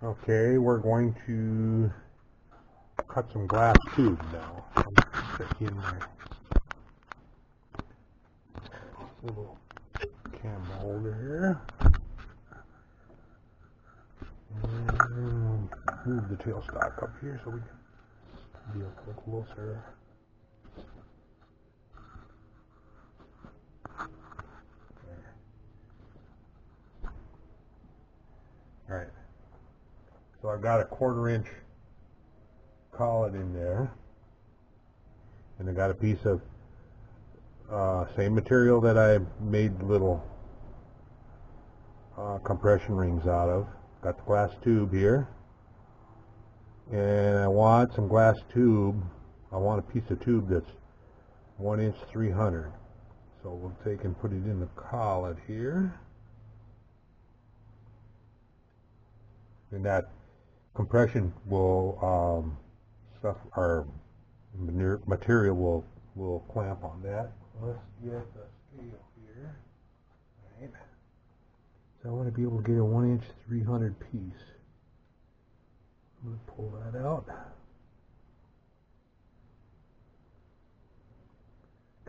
Okay, we're going to cut some glass tubes now. I'm sticking in my little camera holder here. And move the tailstock up here so we can be a little closer. Alright, so I've got a 1/4 inch collet in there, and I got a piece of same material that I made little compression rings out of. Got the glass tube here, and I want some glass tube. I want a piece of tube that's 1" 300. So we'll take and put it in the collet here. And that compression will our material will clamp on that. Let's get the scale here. Right. So I want to be able to get a 1" 300 piece. I'm going to pull that out.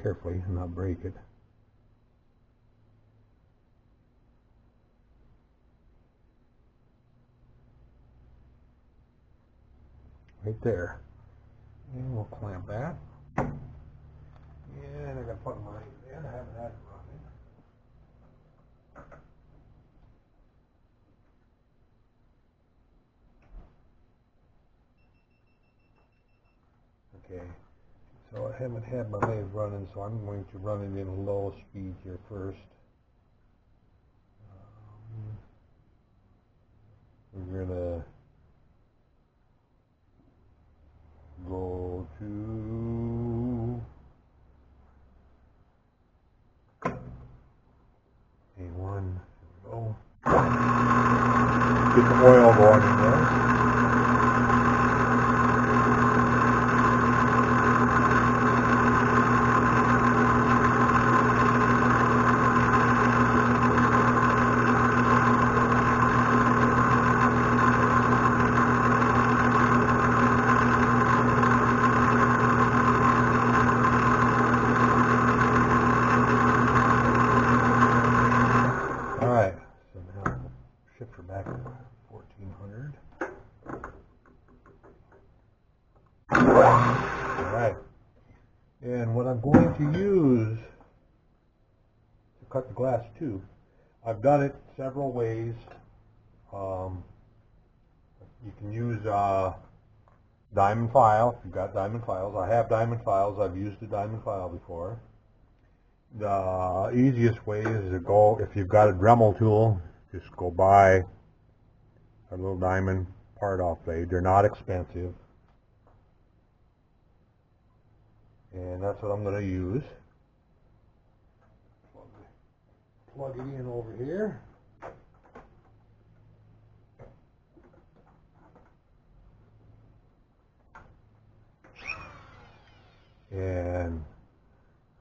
Carefully and not break it. Right there. And we'll clamp that. And I got to put mine in. I haven't had it running. Okay. So I haven't had my lathe running, so I'm going to run it in low speed here first. We're gonna go to A1. There we go. Get the oil going in there. Alright, so now we'll shift her back to 1400. Alright, and what I'm going to use to cut the glass tube, I've done it several ways. You can use diamond file if you've got diamond files. I have diamond files. I've used a diamond file before. The easiest way is to go, if you've got a Dremel tool, just go buy a little diamond part-off blade. They're not expensive. And that's what I'm going to use. Plug it in over here. And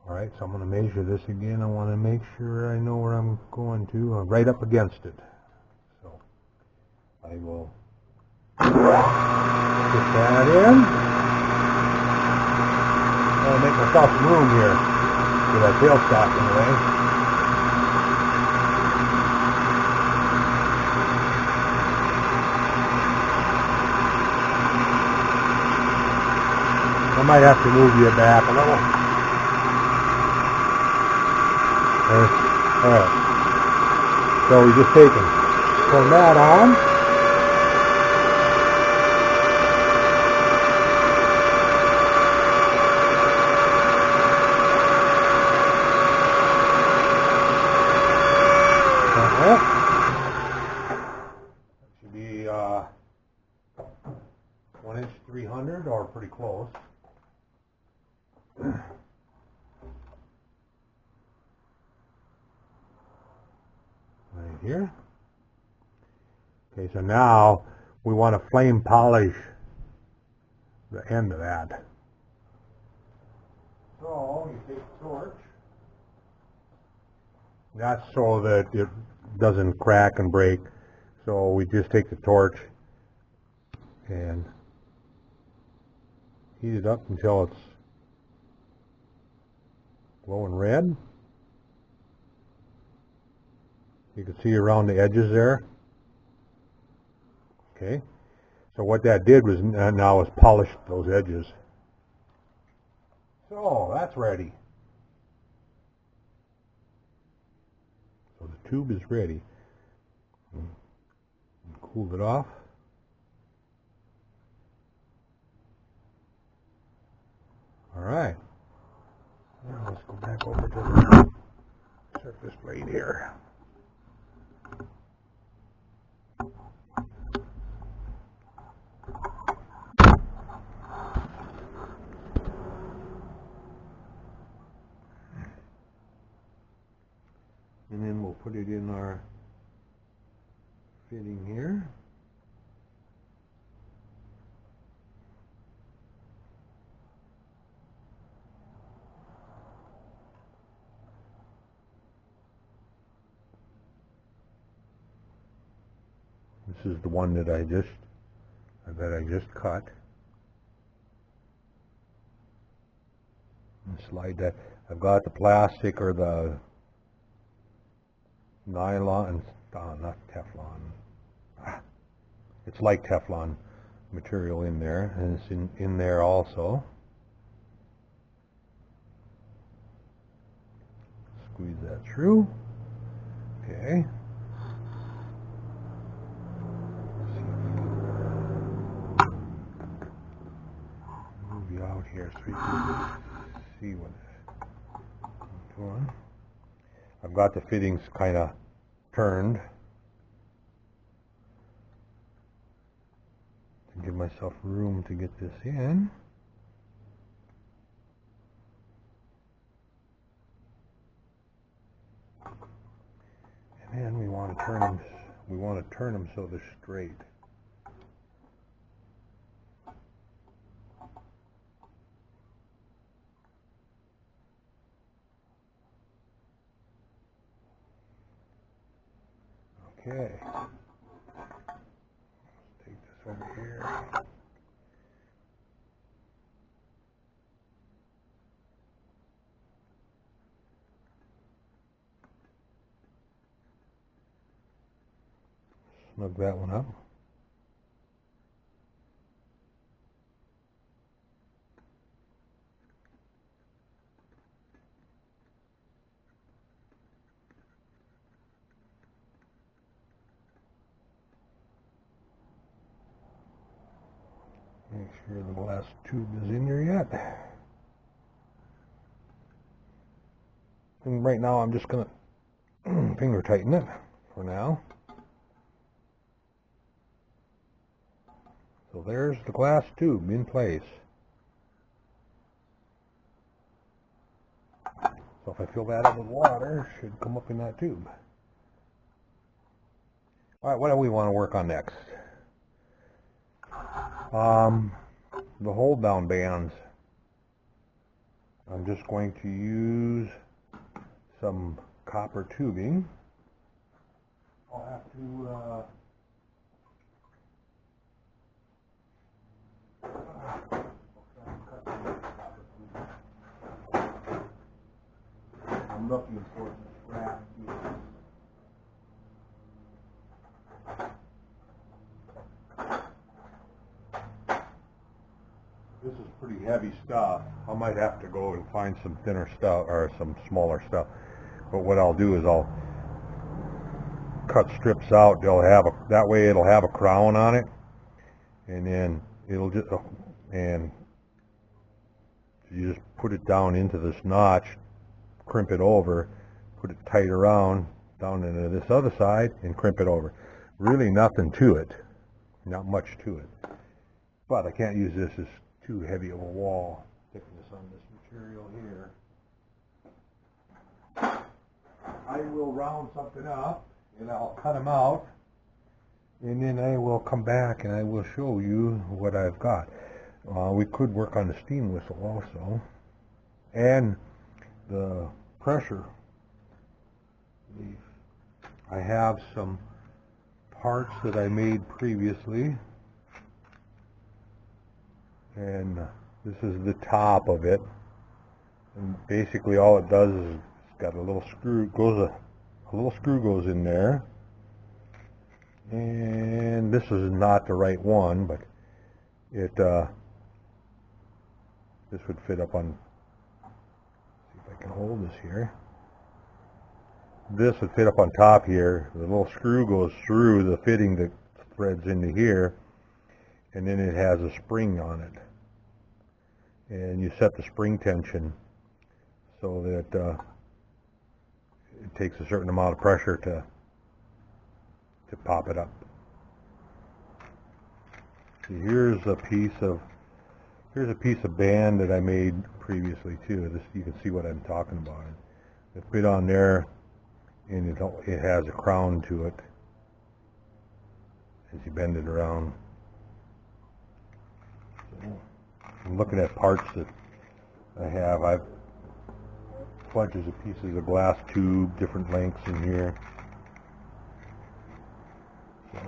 alright, so I'm going to measure this again. I want to make sure I know where I'm going to, right up against it. So I will put that in. I'm going to make myself some room here with that tailstock in the way. I might have to move you back a little. Alright. So we just take and turn that on. That should be 1" 300 or pretty close. Right here. Okay, so now we want to flame polish the end of that. So you take the torch. That's so that it doesn't crack and break. So we just take the torch and heat it up until it's glowing red. You can see around the edges there. Okay, so what that did was now is polished those edges. So that's ready. So the tube is ready. Cool it off. All right. Now let's go back over to the surface blade here. And then we'll put it in our fitting here. This is the one that I just cut. And slide that. I've got the plastic or the nylon, not Teflon. It's like Teflon material in there, and it's in there also. Squeeze that through. Okay. Move you out here so you can see what I'm doing. I've got the fittings kind of turned to give myself room to get this in. And then we want to turn them. We want to turn them so they're straight. Okay. Let's take this over here. Snug that one up. Make sure the last tube is in there yet. And right now I'm just going to finger tighten it for now. So there's the glass tube in place. So if I fill that up with water, it should come up in that tube. All right, what do we want to work on next? The hold down bands. I'm just going to use some copper tubing. I'll have to I'm looking for some scrap here. This is pretty heavy stuff. I might have to go and find some thinner stuff or some smaller stuff. But what I'll do is I'll cut strips out. That way it'll have a crown on it, and then it'll just and you just put it down into this notch, crimp it over, put it tight around down into this other side, and crimp it over. Really nothing to it, not much to it. But I can't use this as too heavy of a wall thickness on this material here. I will round something up and I'll cut them out, and then I will come back and I will show you what I've got. We could work on the steam whistle also, and the pressure relief. I have some parts that I made previously. and this is the top of it. And basically all it does is it's got a little screw, a little screw goes in there. And this is not the right one, but it this would fit up on, see if I can hold this here. This would fit up on top here. The little screw goes through the fitting that threads into here, and then it has a spring on it. And you set the spring tension so that it takes a certain amount of pressure to pop it up. See, here's a piece of band that I made previously too. This, you can see what I'm talking about. It fit on there, and it has a crown to it as you bend it around. So I'm looking at parts that I have. I've bunches of pieces of glass tube, different lengths in here. So,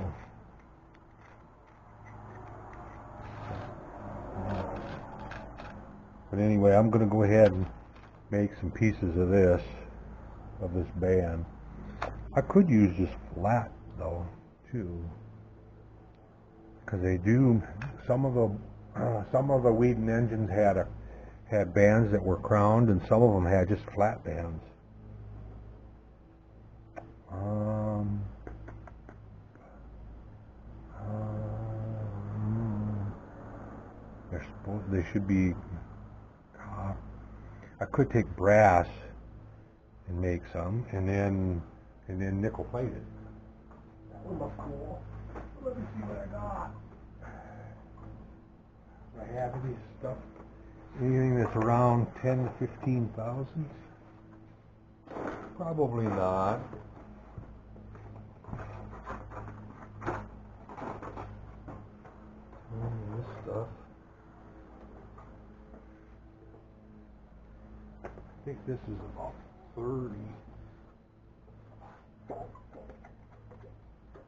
but anyway, I'm going to go ahead and make some pieces of this band. I could use just flat though too, because they do, some of the Weeden engines had bands that were crowned, and some of them had just flat bands. They should be. I could take brass and make some, and then nickel plate it. That would look cool. Let me see what I got. Do I have any stuff? Anything that's around 10 to 15,000? Probably not. This stuff. I think this is about 30.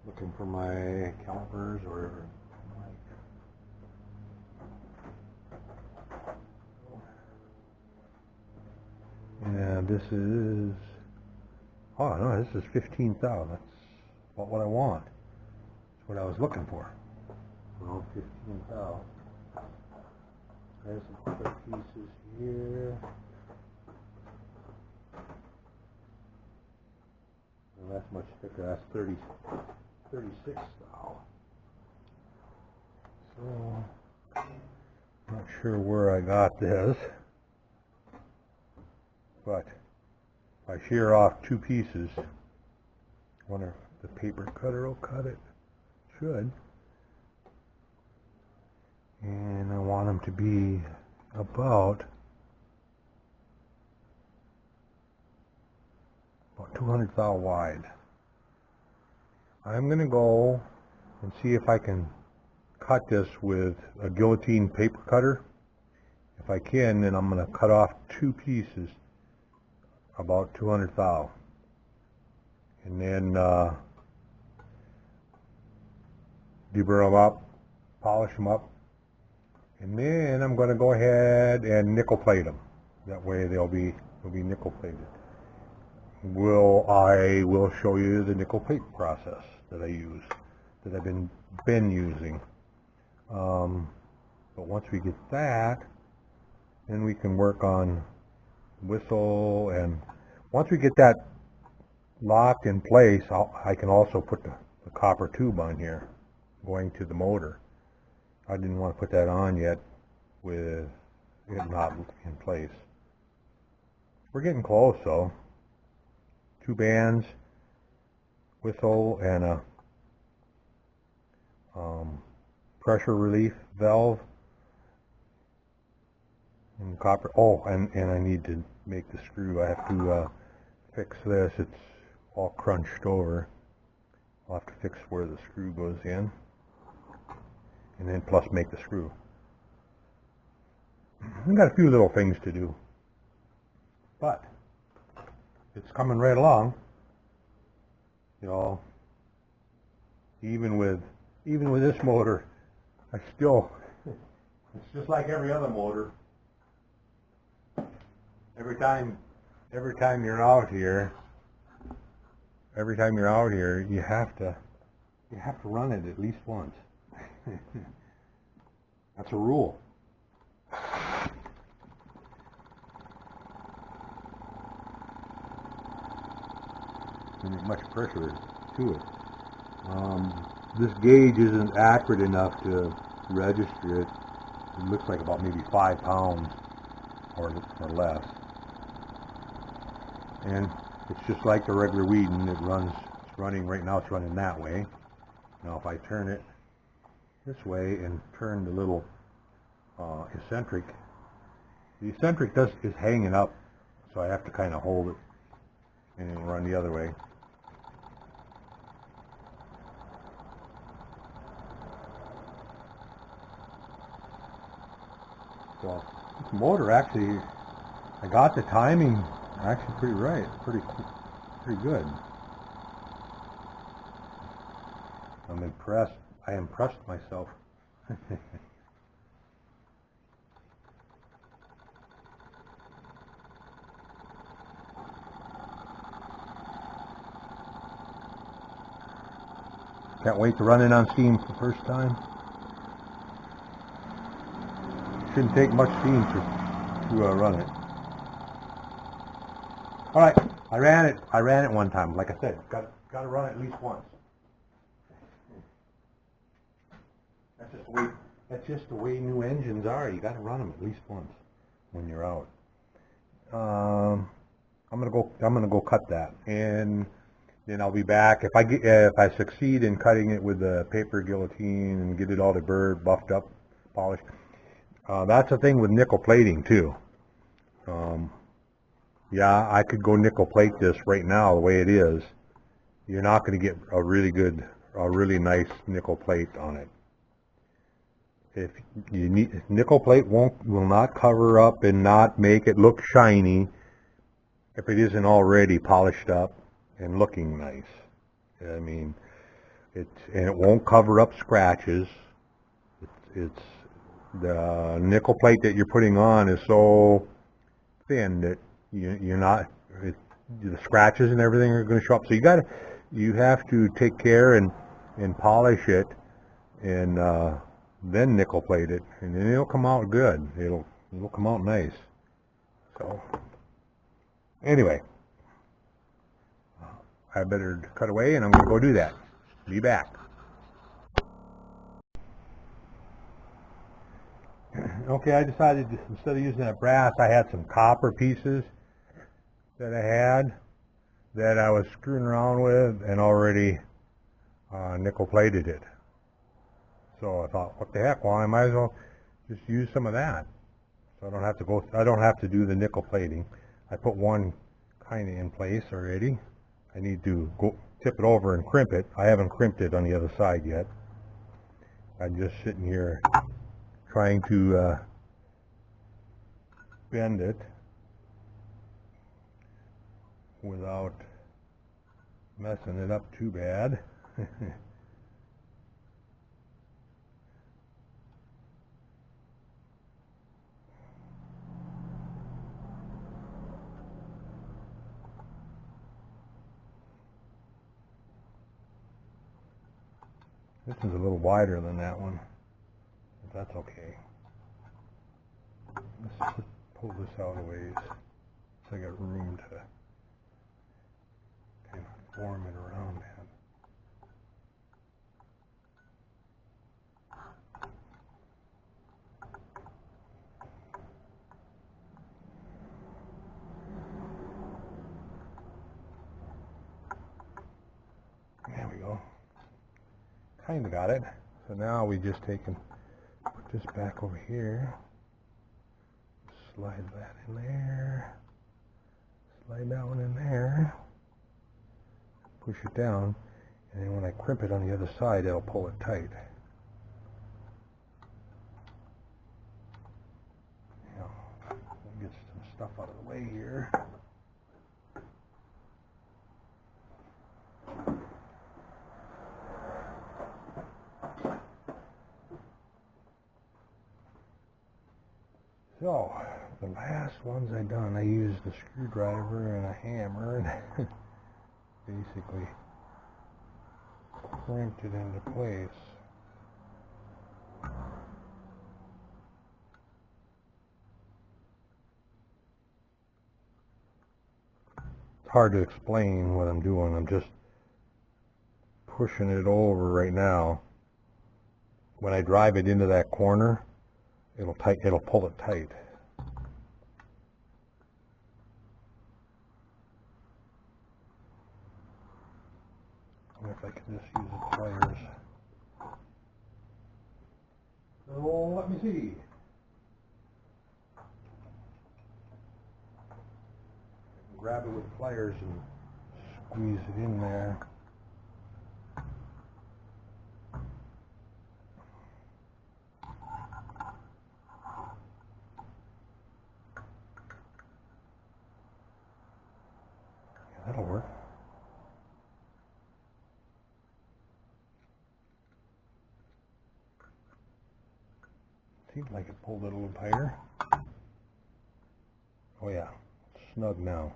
Looking for my calipers or yeah, this is, oh no, this is 15,000. That's about what I want. That's what I was looking for. Around 15,000. There's some other pieces here. Well, that's much thicker. That's 36 thou. So, not sure where I got this, but if I shear off two pieces, I wonder if the paper cutter will cut it. Should. And I want them to be about 200 thou wide. I'm going to go and see if I can cut this with a guillotine paper cutter. If I can, then I'm going to cut off two pieces about 200 thou. And then deburr them up, polish them up, and then I'm going to go ahead and nickel plate them. That way they'll be nickel plated. I will show you the nickel plate process that I use, that I've been using. But once we get that, then we can work on whistle, and once we get that locked in place, I can also put the copper tube on here going to the motor. I didn't want to put that on yet with it not in place. We're getting close though. 2 bands, whistle, and a pressure relief valve, and copper. Oh, and I need to make the screw. I have to fix this. It's all crunched over. I'll have to fix where the screw goes in, and then plus make the screw. I've got a few little things to do, but it's coming right along. You know, even with this motor, I still It's just like every other motor. Every time you're out here, you have to run it at least once. That's a rule. And much pressure to it. This gauge isn't accurate enough to register it. It looks like about maybe 5 pounds or less. And it's just like the regular Weeden. It's running right now. It's running that way. Now, if I turn it this way and turn the little eccentric, the eccentric is hanging up, so I have to kind of hold it and it'll run the other way. So this motor actually, I got the timing actually pretty right, pretty good. I'm impressed. I impressed myself. Can't wait to run it on steam for the first time. Shouldn't take much steam to run it. All right, I ran it one time. Like I said, got to run it at least once. That's just the way new engines are. You got to run them at least once when you're out. I'm gonna go cut that, and then I'll be back if I succeed in cutting it with the paper guillotine and get it all buffed up, polished. That's the thing with nickel plating too. Yeah, I could go nickel plate this right now the way it is. You're not going to get a really nice nickel plate on it. If you need nickel plate, will not cover up and not make it look shiny if it isn't already polished up and looking nice. I mean, and it won't cover up scratches. It's the nickel plate that you're putting on is so thin that the scratches and everything are going to show up. So you have to take care and polish it and then nickel plate it, and then it'll come out good. It'll come out nice. So anyway, I better cut away, and I'm going to go do that. Be back. Okay, I decided instead of using that brass, I had some copper pieces that I had that I was screwing around with and already nickel plated it. So I thought, what the heck? Well, I might as well just use some of that. So I don't have to do the nickel plating. I put one kind of in place already. I need to go tip it over and crimp it. I haven't crimped it on the other side yet. I'm just sitting here trying to bend it without messing it up too bad. This is a little wider than that one, but that's okay. Let's pull this out a ways so I got room to kind of form it around that. There we go. Kind of got it. So now we just take and put this back over here. Slide that in there. Slide that one in there. Push it down. And then when I crimp it on the other side, it'll pull it tight. Now, we'll get some stuff out of the way here. So, the last ones I done, I used a screwdriver and a hammer and basically clamped it into place. It's hard to explain what I'm doing. I'm just pushing it over right now. When I drive it into that corner, it'll pull it tight. I wonder if I can just use the pliers. So let me see. I can grab it with pliers and squeeze it in there. Yeah, that'll work. Seems like it pulled it a little tighter. Oh yeah, it's snug now.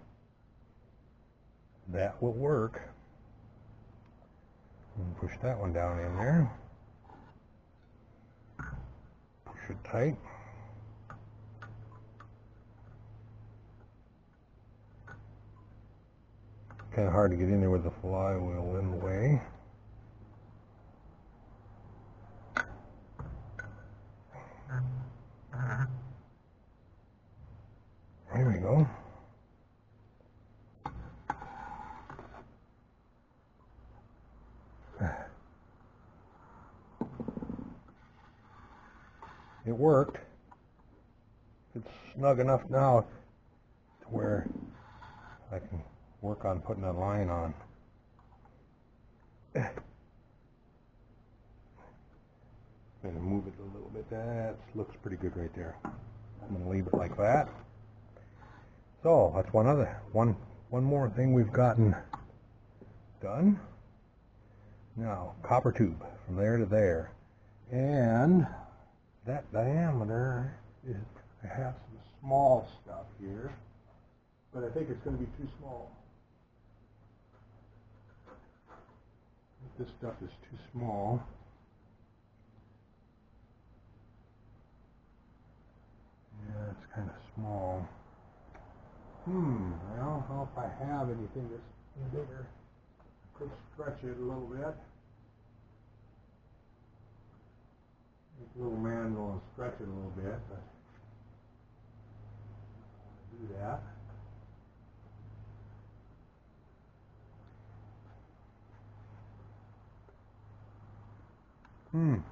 That will work. And push that one down in there. Push it tight. Kind of hard to get in there with the flywheel in the way. There we go. It worked. It's snug enough now to where I can work on putting a line on. I'm going to move it a little bit. That looks pretty good right there. I'm going to leave it like that. So that's one more thing we've gotten done. Now, copper tube from there to there. And that diameter is, I have some small stuff here, but I think it's going to be too small. This stuff is too small. Yeah, it's kind of small. I don't know if I have anything that's bigger. I could stretch it a little bit. Make a little manual and stretch it a little bit, but I'll do that. I'm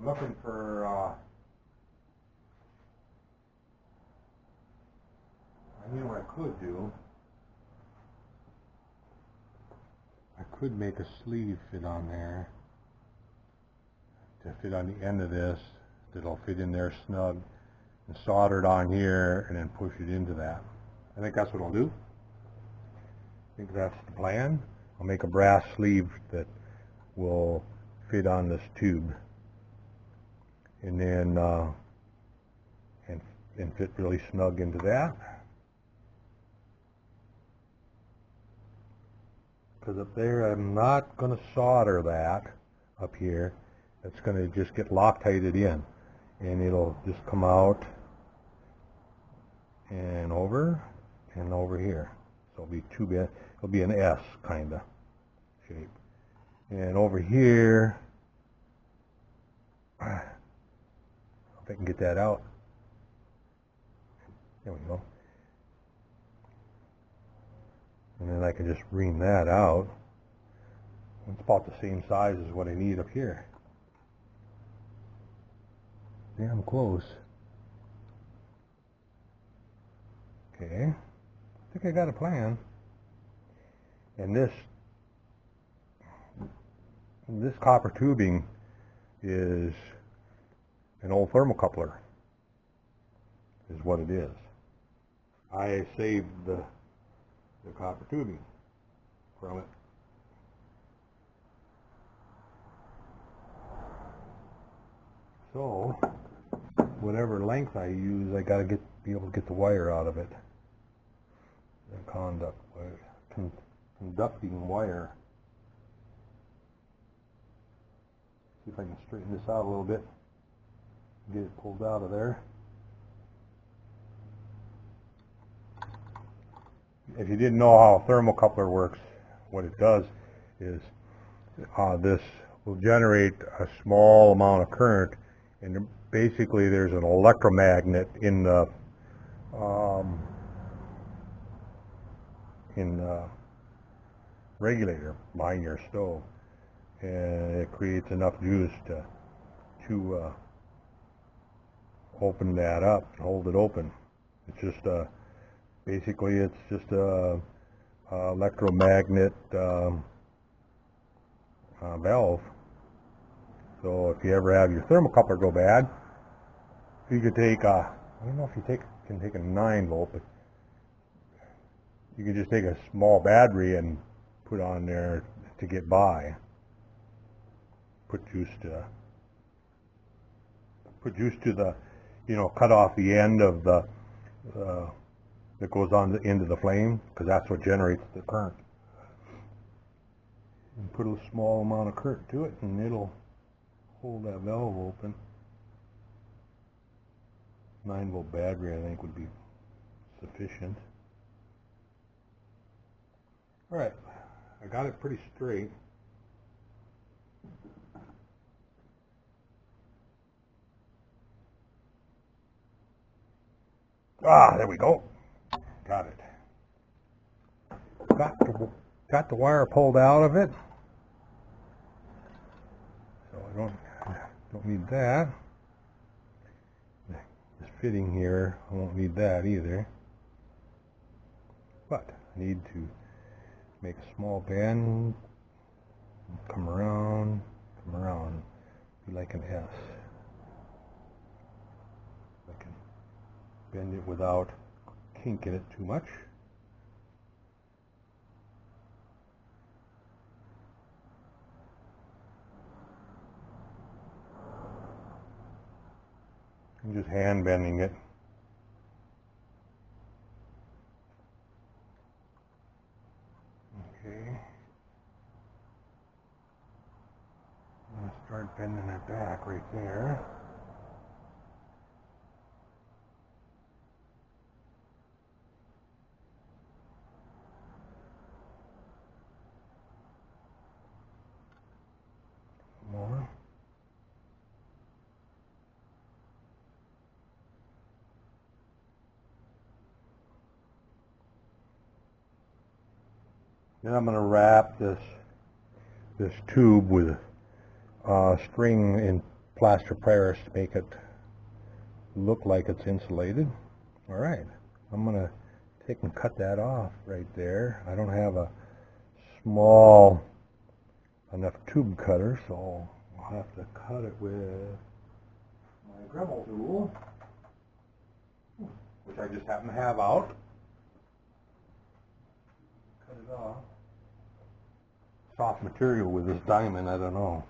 looking for what I could do. I could make a sleeve fit on there to fit on the end of this that'll fit in there snug, and solder it on here and then push it into that. I think that's what I'll do. I think that's the plan. I'll make a brass sleeve that will fit on this tube, and then and fit really snug into that. Because up there, I'm not going to solder that up here. It's going to just get Loctited in, and it'll just come out and over here. So it'll be it'll be an S kind of shape. And over here, if I can get that out. There we go. And then I can just ream that out. It's about the same size as what I need up here. Damn close. Okay. I think I got a plan. And this copper tubing is an old thermocoupler, is what it is. I saved the the copper tubing from it. So whatever length I use, I gotta be able to get the wire out of it. The conducting wire. See if I can straighten this out a little bit. Get it pulled out of there. If you didn't know how a thermocoupler works, what it does is this will generate a small amount of current, and basically there's an electromagnet in the regulator behind your stove, and it creates enough juice to open that up and hold it open. It's just basically it's just a electromagnet valve. So if you ever have your thermocoupler go bad, you could take I don't know if you can take a 9-volt, but you can just take a small battery and put on there to get by. Put juice to the, cut off the end of the that goes on the end of the flame, because that's what generates the current. And put a small amount of current to it, and it'll hold that valve open. 9-volt battery, I think, would be sufficient. All right, I got it pretty straight. There we go. Got it. Got the wire pulled out of it. So I don't need that. This fitting here, I won't need that either. But I need to make a small bend, come around, be like an S. I can bend it without kinking it too much. I'm just hand bending it. Okay. I'm going to start bending it back right there. More. Then I'm going to wrap this tube with string in plaster Paris to make it look like it's insulated. All right, I'm going to take and cut that off right there. I don't have a small enough tube cutter, so I'll have to cut it with my Dremel tool, which I just happen to have out. Cut it off. Soft material with this diamond, I don't know.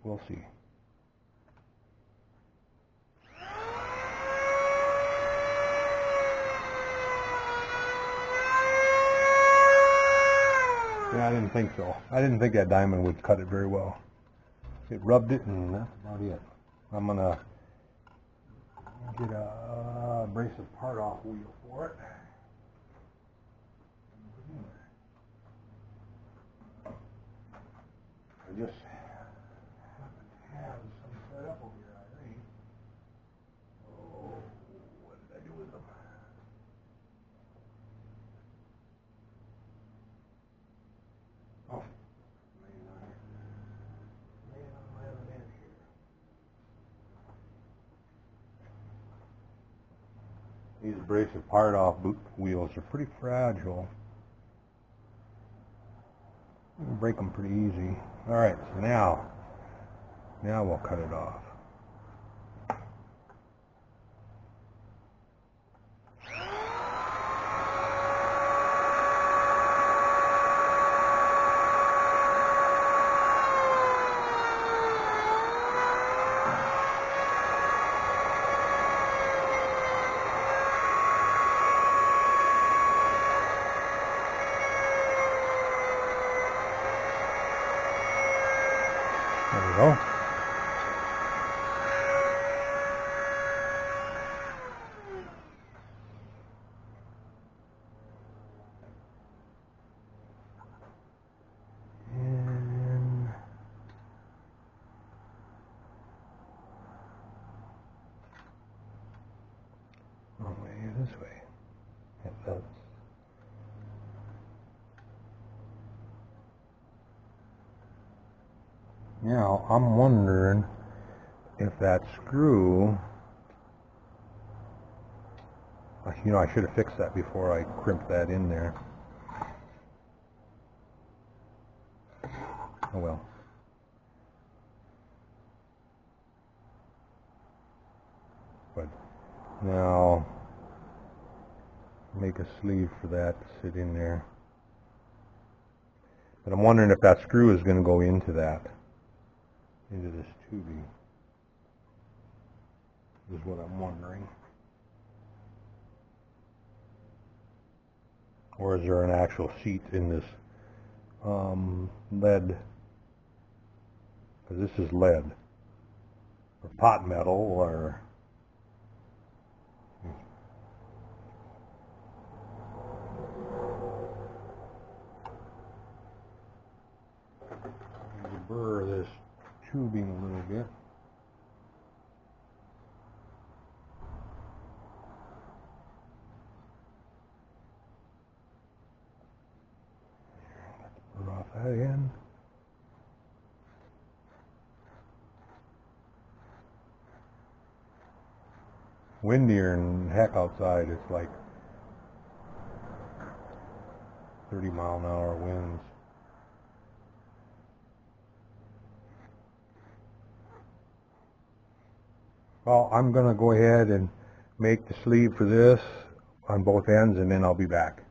We'll see. Yeah, I didn't think so. I didn't think that diamond would cut it very well. It rubbed it, and that's about it. I'm gonna get a abrasive part-off wheel for it. I just happen to have some set up over here, I think. Oh, what did I do with them? Oh, laying on my other bench here. These abrasive part-off wheels are pretty fragile. You can break them pretty easy. All right, so now we'll cut it off. this way. Yep, that's now I'm wondering if that screw, you know, I should have fixed that before I crimped that in there. Oh well. But now make a sleeve for that to sit in there. But I'm wondering if that screw is going to go into that, into this tubing. Is what I'm wondering. Or is there an actual sheet in this lead? Because this is lead, or pot metal, or burr this tubing a little bit. Burr off that end. Windier and heck outside. It's like 30-mile-an-hour winds. Well, I'm going to go ahead and make the sleeve for this on both ends, and then I'll be back.